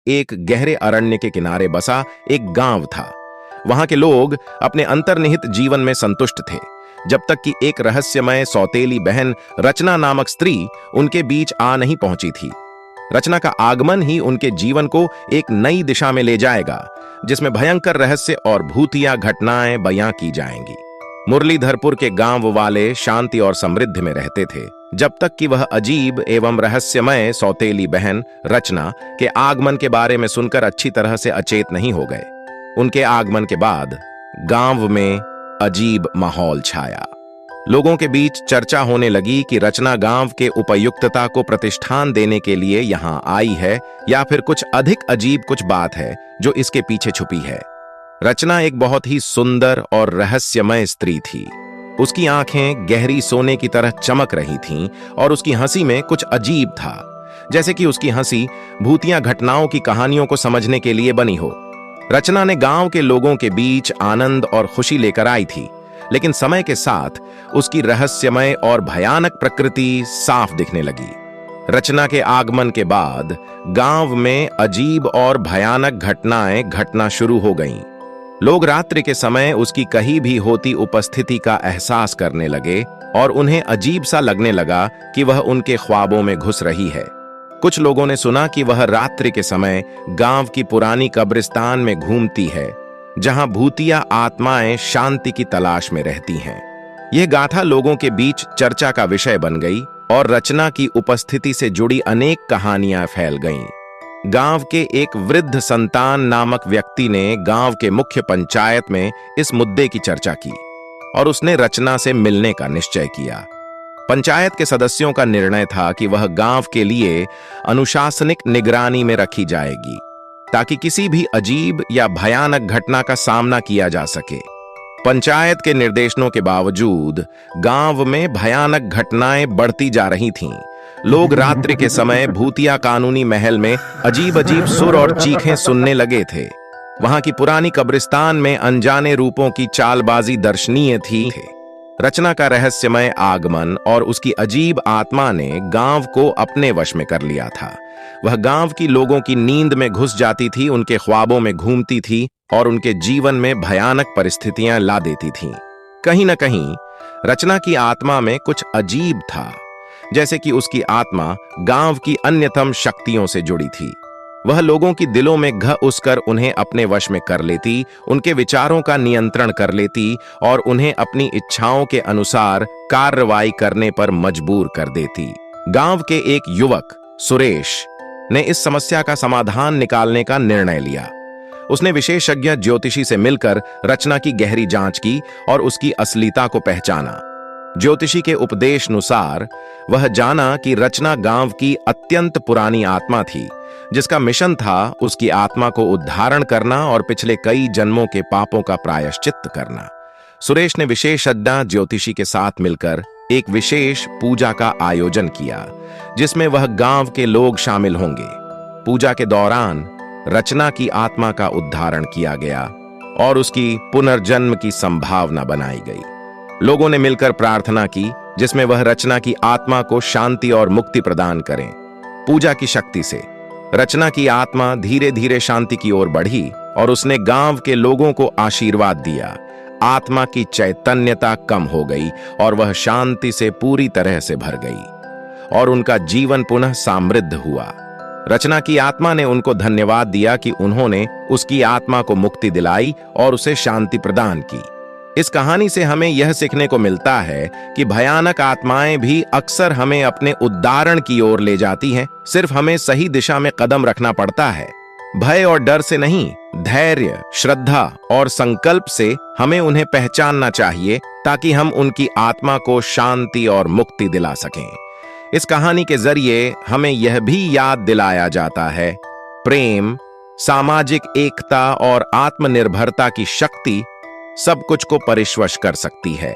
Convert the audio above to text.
एक गहरे अरण्य के किनारे बसा एक गांव था। वहां के लोग अपने अंतर्निहित जीवन में संतुष्ट थे, जब तक कि एक रहस्यमय सौतेली बहन रचना नामक स्त्री उनके बीच आ नहीं पहुंची थी। रचना का आगमन ही उनके जीवन को एक नई दिशा में ले जाएगा, जिसमें भयंकर रहस्य और भूतिया घटनाएं बयां की जाएंगी। मुरलीधरपुर के गांव वाले शांति और समृद्धि में रहते थे, जब तक कि वह अजीब एवं रहस्यमय सौतेली बहन रचना के आगमन के बारे में सुनकर अच्छी तरह से अचेत नहीं हो गए। उनके आगमन के बाद गांव में अजीब माहौल छाया। लोगों के बीच चर्चा होने लगी कि रचना गांव के उपयुक्तता को प्रतिष्ठान देने के लिए यहां आई है, या फिर कुछ अधिक अजीब कुछ बात है जो इसके पीछे छुपी है। रचना एक बहुत ही सुंदर और रहस्यमय स्त्री थी। उसकी आंखें गहरी सोने की तरह चमक रही थीं और उसकी हंसी में कुछ अजीब था, जैसे कि उसकी हंसी भूतिया घटनाओं की कहानियों को समझने के लिए बनी हो। रचना ने गांव के लोगों के बीच आनंद और खुशी लेकर आई थी, लेकिन समय के साथ उसकी रहस्यमय और भयानक प्रकृति साफ दिखने लगी। रचना के आगमन के बाद गांव में अजीब और भयानक घटनाएं घटना शुरू हो गईं। लोग रात्रि के समय उसकी कहीं भी होती उपस्थिति का एहसास करने लगे और उन्हें अजीब सा लगने लगा कि वह उनके ख्वाबों में घुस रही है। कुछ लोगों ने सुना कि वह रात्रि के समय गांव की पुरानी कब्रिस्तान में घूमती है, जहां भूतिया आत्माएं शांति की तलाश में रहती हैं। यह गाथा लोगों के बीच चर्चा का विषय बन गई और रचना की उपस्थिति से जुड़ी अनेक कहानियां फैल गईं। गांव के एक वृद्ध संतान नामक व्यक्ति ने गांव के मुख्य पंचायत में इस मुद्दे की चर्चा की और उसने रचना से मिलने का निश्चय किया। पंचायत के सदस्यों का निर्णय था कि वह गांव के लिए अनुशासनिक निगरानी में रखी जाएगी, ताकि किसी भी अजीब या भयानक घटना का सामना किया जा सके। पंचायत के निर्देशों के बावजूद गांव में भयानक घटनाएं बढ़ती जा रही थीं। लोग रात्रि के समय भूतिया कानूनी महल में अजीब अजीब सुर और चीखें सुनने लगे थे। वहां की पुरानी कब्रिस्तान में अनजाने रूपों की चालबाजी दर्शनीय थी। रचना का रहस्यमय आगमन और उसकी अजीब आत्मा ने गांव को अपने वश में कर लिया था। वह गांव की लोगों की नींद में घुस जाती थी, उनके ख्वाबों में घूमती थी और उनके जीवन में भयानक परिस्थितियां ला देती थीं। कहीं न कहीं रचना की आत्मा में कुछ अजीब था, जैसे कि उसकी आत्मा गांव की अन्यतम शक्तियों से जुड़ी थी। वह लोगों की दिलों में घुस कर उन्हें अपने वश में कर लेती, उनके विचारों का नियंत्रण कर लेती और उन्हें अपनी इच्छाओं के अनुसार कार्रवाई करने पर मजबूर कर देती। गांव के एक युवक सुरेश ने इस समस्या का समाधान निकालने का निर्णय लिया। उसने विशेषज्ञ ज्योतिषी से मिलकर रचना की गहरी जांच की और उसकी असलियता को पहचाना। ज्योतिषी के उपदेशानुसार वह जाना कि रचना गांव की अत्यंत पुरानी आत्मा थी, जिसका मिशन था उसकी आत्मा को उद्धारण करना और पिछले कई जन्मों के पापों का प्रायश्चित्त करना। सुरेश ने विशेषज्ञ ज्योतिषी के साथ मिलकर एक विशेष पूजा का आयोजन किया, जिसमें वह गांव के लोग शामिल होंगे। पूजा के दौरान रचना की आत्मा का उद्धारण किया गया और उसकी पुनर्जन्म की संभावना बनाई गई। लोगों ने मिलकर प्रार्थना की, जिसमें वह रचना की आत्मा को शांति और मुक्ति प्रदान करें। पूजा की शक्ति से रचना की आत्मा धीरे धीरे शांति की ओर बढ़ी और उसने गांव के लोगों को आशीर्वाद दिया। आत्मा की चैतन्यता कम हो गई और वह शांति से पूरी तरह से भर गई और उनका जीवन पुनः समृद्ध हुआ। रचना की आत्मा ने उनको धन्यवाद दिया कि उन्होंने उसकी आत्मा को मुक्ति दिलाई और उसे शांति प्रदान की। इस कहानी से हमें यह सीखने को मिलता है कि भयानक आत्माएं भी अक्सर हमें अपने उद्धारण की ओर ले जाती हैं। सिर्फ हमें सही दिशा में कदम रखना पड़ता है। भय और डर से नहीं, धैर्य, श्रद्धा और संकल्प से हमें उन्हें पहचानना चाहिए, ताकि हम उनकी आत्मा को शांति और मुक्ति दिला सकें। इस कहानी के जरिए हमें यह भी याद दिलाया जाता है, प्रेम, सामाजिक एकता और आत्मनिर्भरता की शक्ति सब कुछ को परिवश कर सकती है।